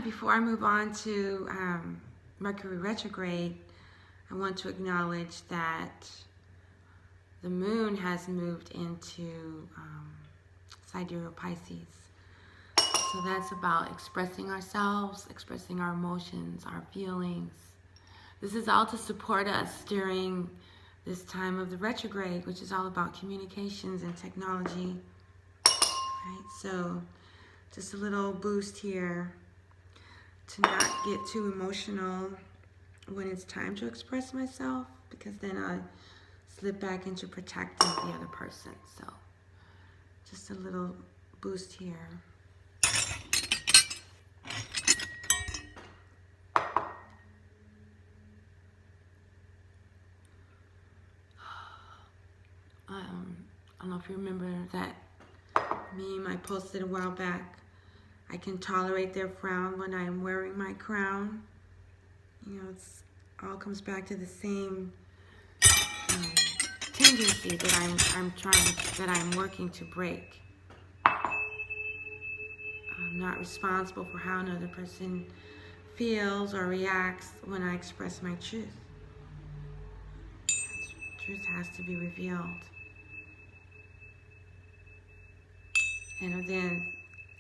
Before I move on to Mercury retrograde, I want to acknowledge that the moon has moved into sidereal Pisces. So that's about expressing ourselves, expressing our emotions, our feelings. This is all to support us during this time of the retrograde, which is all about communications and technology. Right, so just a little boost here to not get too emotional when it's time to express myself, because then I slip back into protecting the other person. So just a little boost here. I don't know if you remember that meme I posted a while back. I can tolerate their frown when I'm wearing my crown. You know, it's all comes back to the same tendency that I'm working to break. I'm not responsible for how another person feels or reacts when I express my truth. Truth has to be revealed. And then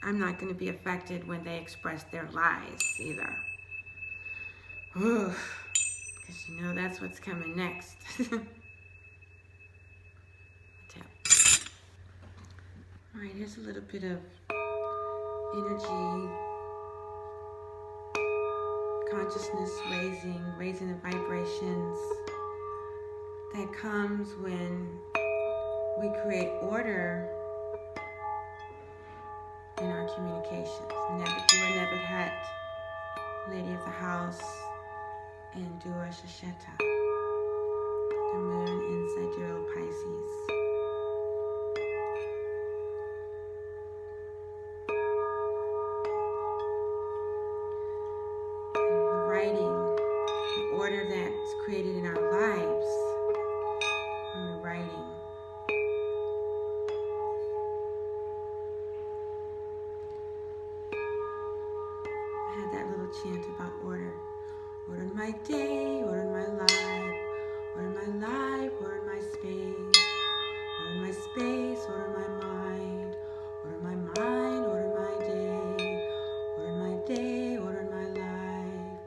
I'm not going to be affected when they express their lies either. Because you know that's what's coming next. Alright, here's a little bit of energy, consciousness raising the vibrations that comes when we create order in our communications. Dua Nebet Het, Lady of the House, and Dua Shasheta, the moon in sidereal Pisces. And the writing, the order that's created in our lives when we're writing. Chant about order. Order in my day, order in my life, order in my life, order in my space, order in my space, order in my mind, order in my mind, order in my day, order in my day, order in my life,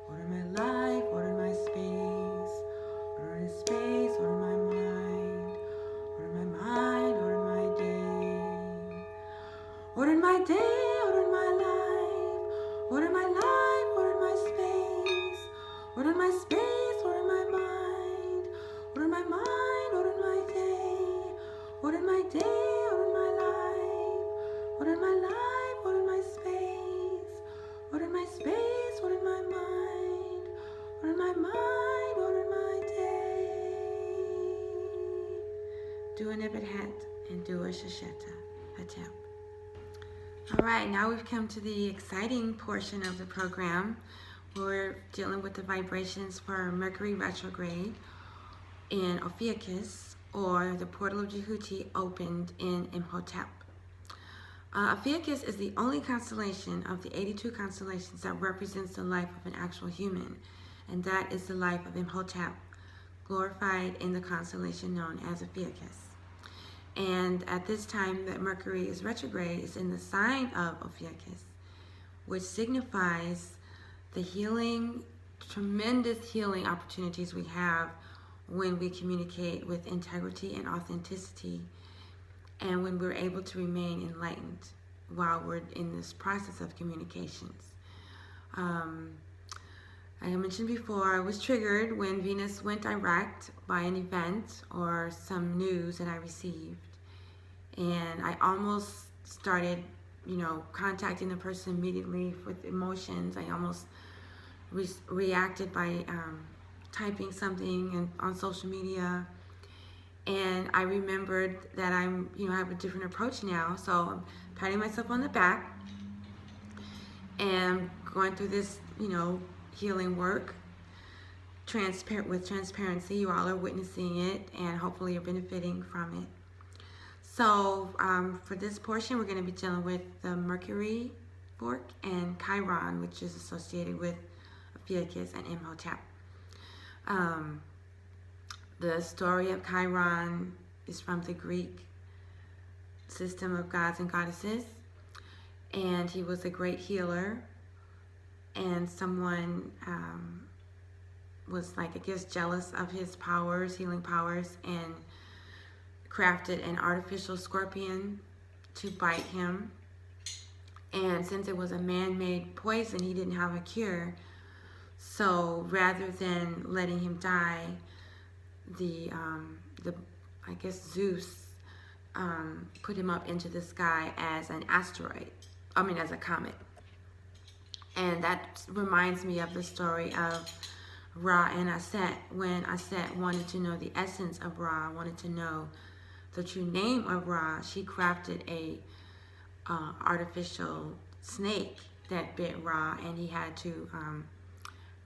order in my life, order in my space, order in space, order in my mind, order in my mind, order in my day, order in my day, order in my life, order in my life. Order my space, order my mind, order my mind, order my day, order my day, order my life, order my life, order my space, order my space, order my mind, order my mind, order my day. Dua Nebet Het and Dua Shasheta Hatep. All right, now we've come to the exciting portion of the program. We're dealing with the vibrations for Mercury retrograde in Ophiuchus, or the portal of Jehuti opened in Imhotep. Ophiuchus is the only constellation of the 82 constellations that represents the life of an actual human, and that is the life of Imhotep, glorified in the constellation known as Ophiuchus. And at this time that Mercury is retrograde, is in the sign of Ophiuchus, which signifies the healing, tremendous healing opportunities we have when we communicate with integrity and authenticity, and when we're able to remain enlightened while we're in this process of communications. I mentioned before, I was triggered when Venus went direct by an event or some news that I received, and I almost started contacting the person immediately with emotions. I almost reacted by typing something on social media, and I remembered that I have a different approach now. So I'm patting myself on the back and going through this, healing work, with transparency. You all are witnessing it, and hopefully you're benefiting from it. So for this portion, we're going to be dealing with the Mercury fork, and Chiron, which is associated with Ophiuchus and Imhotep. The story of Chiron is from the Greek system of gods and goddesses, and he was a great healer, and someone was, like, I guess, jealous of his powers, healing powers, and crafted an artificial scorpion to bite him. And since it was a man-made poison, he didn't have a cure. So rather than letting him die, I guess Zeus put him up into the sky as an asteroid. As a comet. And that reminds me of the story of Ra and Aset. When Aset wanted to know the essence of Ra, wanted to know the true name of Ra, she crafted a artificial snake that bit Ra, and he had to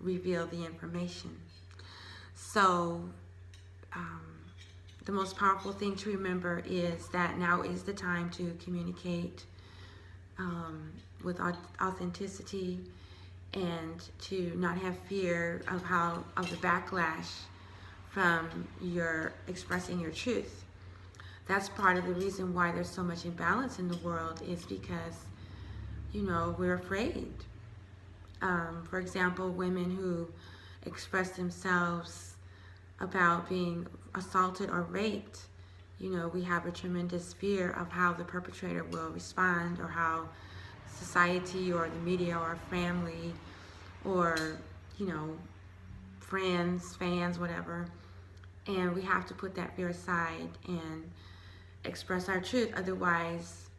reveal the information. So the most powerful thing to remember is that now is the time to communicate with authenticity, and to not have fear of the backlash from your expressing your truth. That's part of the reason why there's so much imbalance in the world, is because, we're afraid. For example, women who express themselves about being assaulted or raped, we have a tremendous fear of how the perpetrator will respond, or how society or the media or family or, friends, fans, whatever. And we have to put that fear aside and express our truth. Otherwise,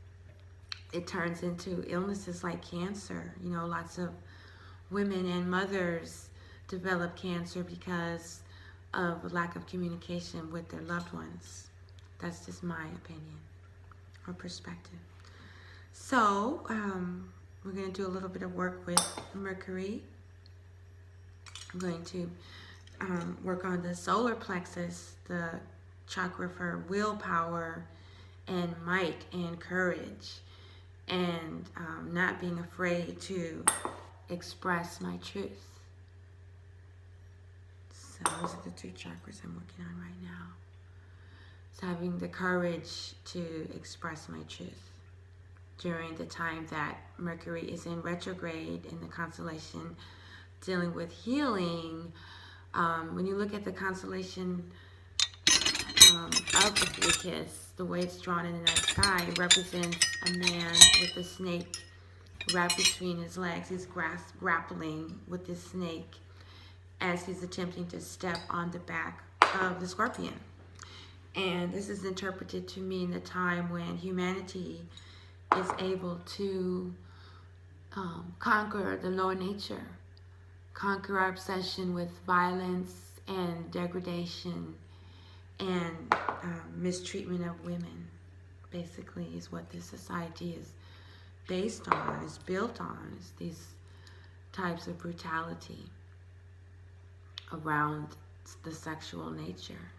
it turns into illnesses like cancer. Lots of women and mothers develop cancer because of lack of communication with their loved ones. That's just my opinion or perspective. So, we're going to do a little bit of work with Mercury. I'm going to work on the solar plexus, the chakra for willpower and might and courage, and not being afraid to express my truth. So those are the two chakras I'm working on right now. So having the courage to express my truth during the time that Mercury is in retrograde in the constellation dealing with healing. When you look at the constellation of Ophiuchus, the way it's drawn in the night sky, it represents a man with a snake wrapped between his legs. He's grappling with this snake as he's attempting to step on the back of the scorpion. And this is interpreted to mean the time when humanity is able to conquer the lower nature, conquer our obsession with violence and degradation and mistreatment of women, basically, is what this society is based on, is built on, is these types of brutality around the sexual nature,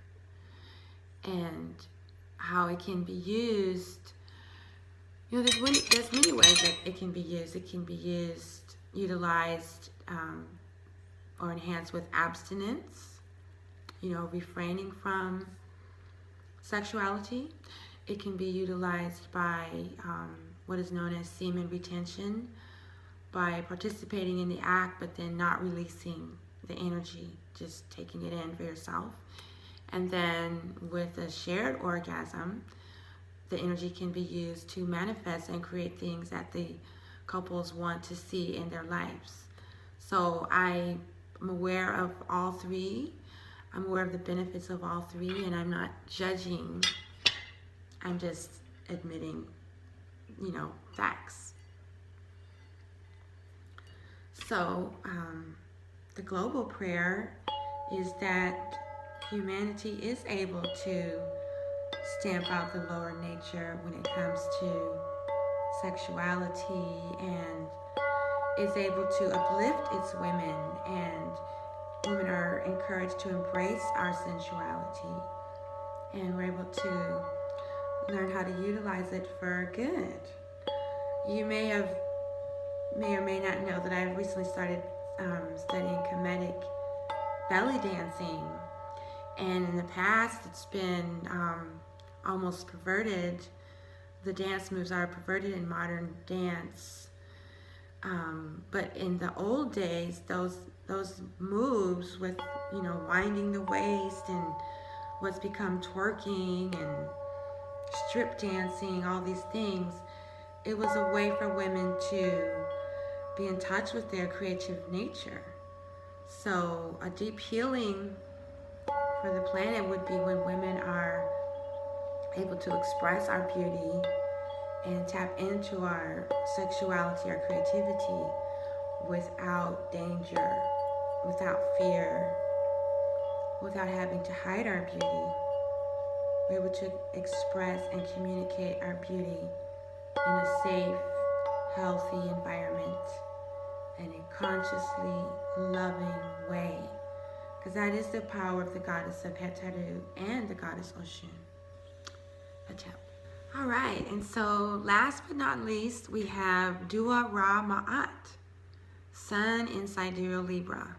and how it can be used. There's many ways that it can be used. It can be utilized or enhanced with abstinence, refraining from sexuality. It can be utilized by what is known as semen retention, by participating in the act but then not releasing the energy, just taking it in for yourself. And then with a shared orgasm, the energy can be used to manifest and create things that the couples want to see in their lives. So I'm aware of all three. I'm aware of the benefits of all three, and I'm not judging. I'm just admitting, facts. So the global prayer is that humanity is able to stamp out the lower nature when it comes to sexuality, and is able to uplift its women, and women are encouraged to embrace our sensuality, and we're able to learn how to utilize it for good. You may have may or may not know that I've recently started studying Kemetic belly dancing. And in the past, it's been almost perverted. The dance moves are perverted in modern dance. But in the old days, those moves with, winding the waist and what's become twerking and strip dancing, all these things, it was a way for women to be in touch with their creative nature. So a deep healing for the planet would be when women are able to express our beauty and tap into our sexuality, our creativity, without danger, without fear, without having to hide our beauty. We're able to express and communicate our beauty in a safe, healthy environment and a consciously loving way. Because that is the power of the goddess of Hetaru and the goddess Oshun. All right, and so last but not least, we have Dua Ra Ma'at, Sun in Sidereal Libra,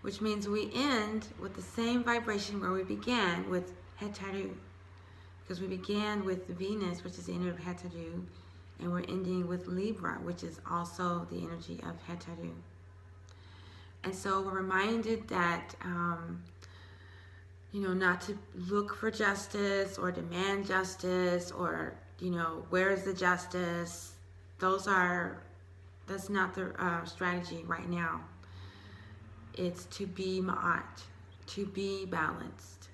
which means we end with the same vibration where we began with Hetaru. Because we began with Venus, which is the energy of Hetaru, and we're ending with Libra, which is also the energy of Hetaru. And so we're reminded that, not to look for justice or demand justice or, where's the justice? That's not the strategy right now. It's to be ma'at, to be balanced,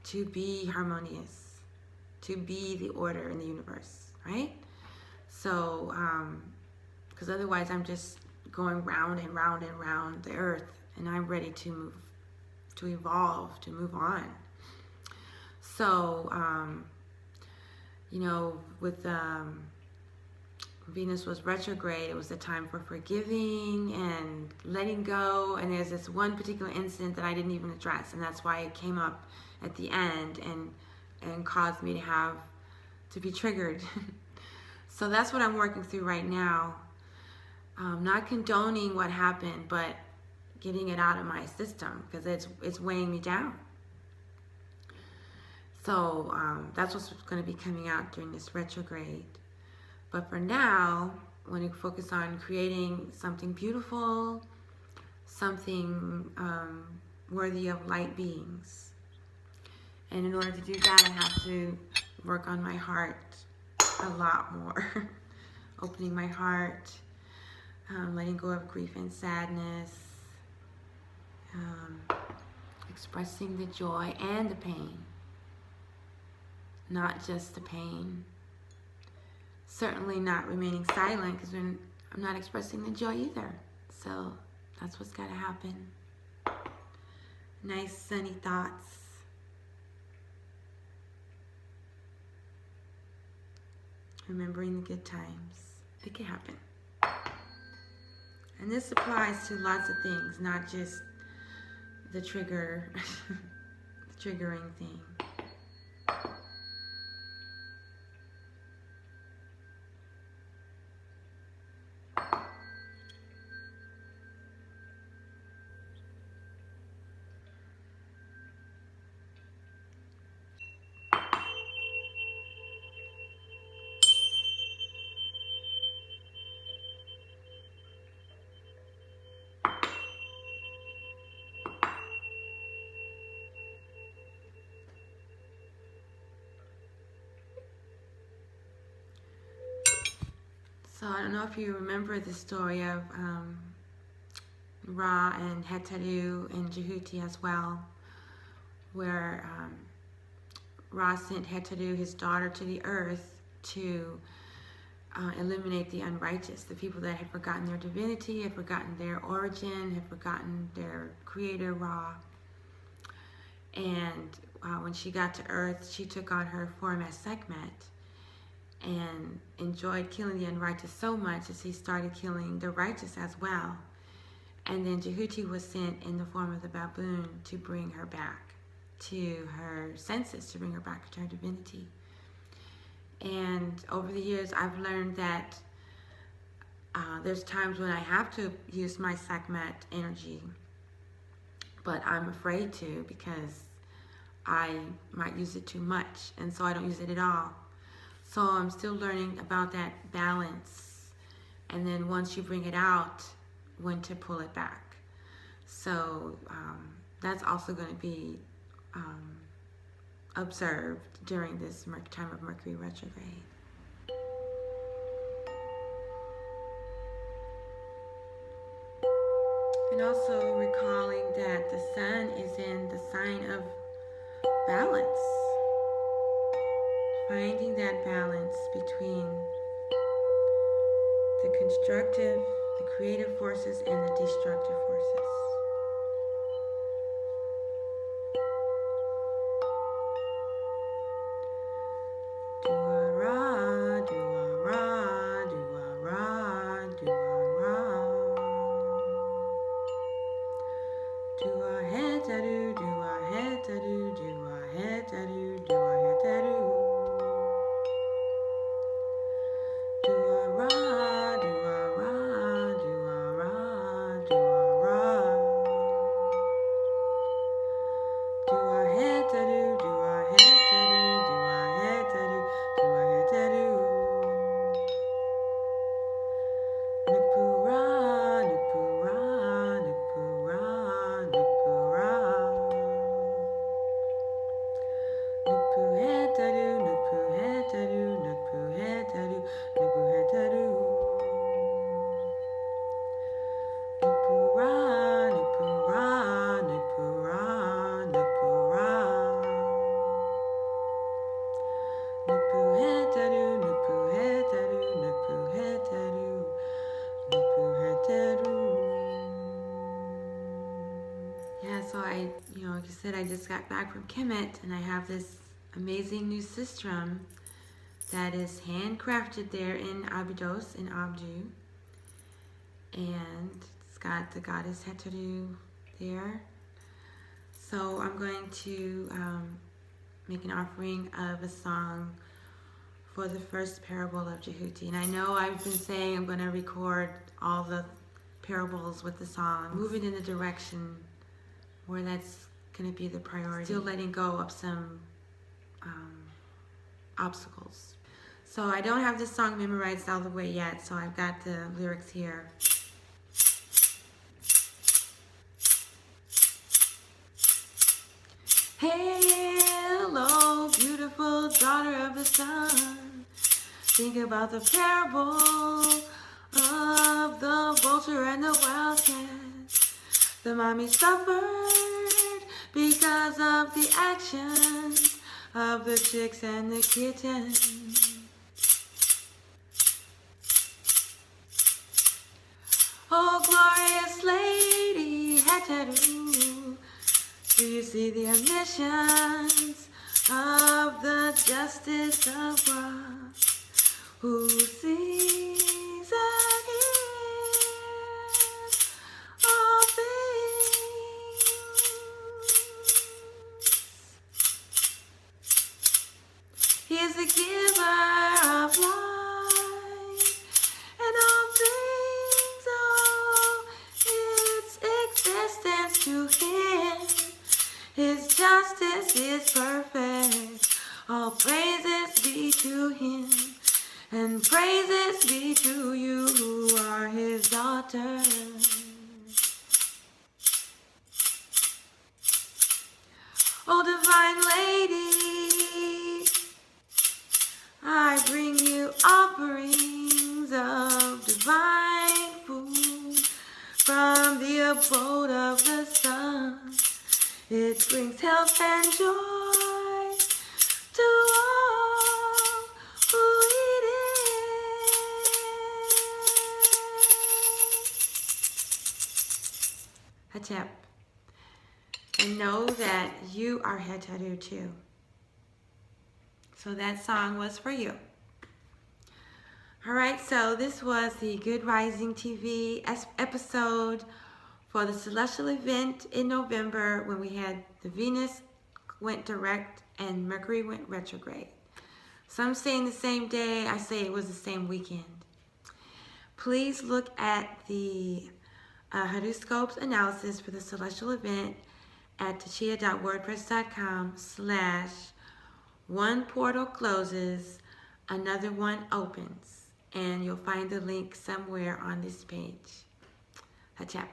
to be harmonious, to be the order in the universe, right? So, because otherwise I'm just going round and round and round the earth, and I'm ready to move, to evolve, to move on. So, with Venus was retrograde, it was a time for forgiving and letting go. And there's this one particular incident that I didn't even address, and that's why it came up at the end and caused me to be triggered. So that's what I'm working through right now. Not condoning what happened, but getting it out of my system because it's weighing me down. So that's what's going to be coming out during this retrograde. But for now, I want to focus on creating something beautiful, something worthy of light beings. And in order to do that, I have to work on my heart a lot more. Opening my heart, letting go of grief and sadness, expressing the joy and the pain, not just the pain. Certainly not remaining silent because I'm not expressing the joy either. So that's what's got to happen. Nice sunny thoughts. Remembering the good times. It can happen. And this applies to lots of things, not just the triggering thing. So I don't know if you remember the story of Ra and Hetaru and Jehuti as well, where Ra sent Hetaru, his daughter, to the earth to eliminate the unrighteous, the people that had forgotten their divinity, had forgotten their origin, had forgotten their creator, Ra. And when she got to earth, she took on her form as Sekhmet and enjoyed killing the unrighteous so much as he started killing the righteous as well. And then Jehuti was sent in the form of the baboon to bring her back to her senses, to bring her back to her divinity. And over the years, I've learned that There's times when I have to use my Sakmat energy, but I'm afraid to because I might use it too much, and so I don't use it at all. So I'm still learning about that balance, and then once you bring it out, when to pull it back. So that's also going to be observed during this time of Mercury retrograde. And also recalling that the sun is in the sign of balance. Finding that balance between the constructive, the creative forces, and the destructive forces. So like I said, I just got back from Kemet, and I have this amazing new sistrum that is handcrafted there in Abydos, in Abdu. And it's got the goddess Heteru there. So I'm going to make an offering of a song for the first parable of Jehuti. And I know I've been saying I'm going to record all the parables with the song, moving in the direction where that's going to be the priority. Still letting go of some obstacles. So I don't have this song memorized all the way yet, so I've got the lyrics here. Hello, beautiful daughter of the sun. Think about the parable of the vulture and the wildcat. The mommy suffered because of the actions of the chicks and the kittens. Oh, glorious lady Heteru, do you see the omniscience of the justice of Ra, who sees and hears all things? He is the giver of life and all things owe its existence to him. His justice is perfect. All praises be to him, and praises be to you who are his daughters. Oh, divine lady, I bring you offerings of divine food from the abode of the sun. It brings health and joy to all who eat it. Hatep. And know that you are Heteru too. So that song was for you. Alright, so this was the Good Rising TV episode for the celestial event in November when we had the Venus went direct and Mercury went retrograde. Some saying the same day, I say it was the same weekend. Please look at the horoscopes analysis for the celestial event at tachia.wordpress.com/one portal closes, another one opens. And you'll find the link somewhere on this page. Hachap.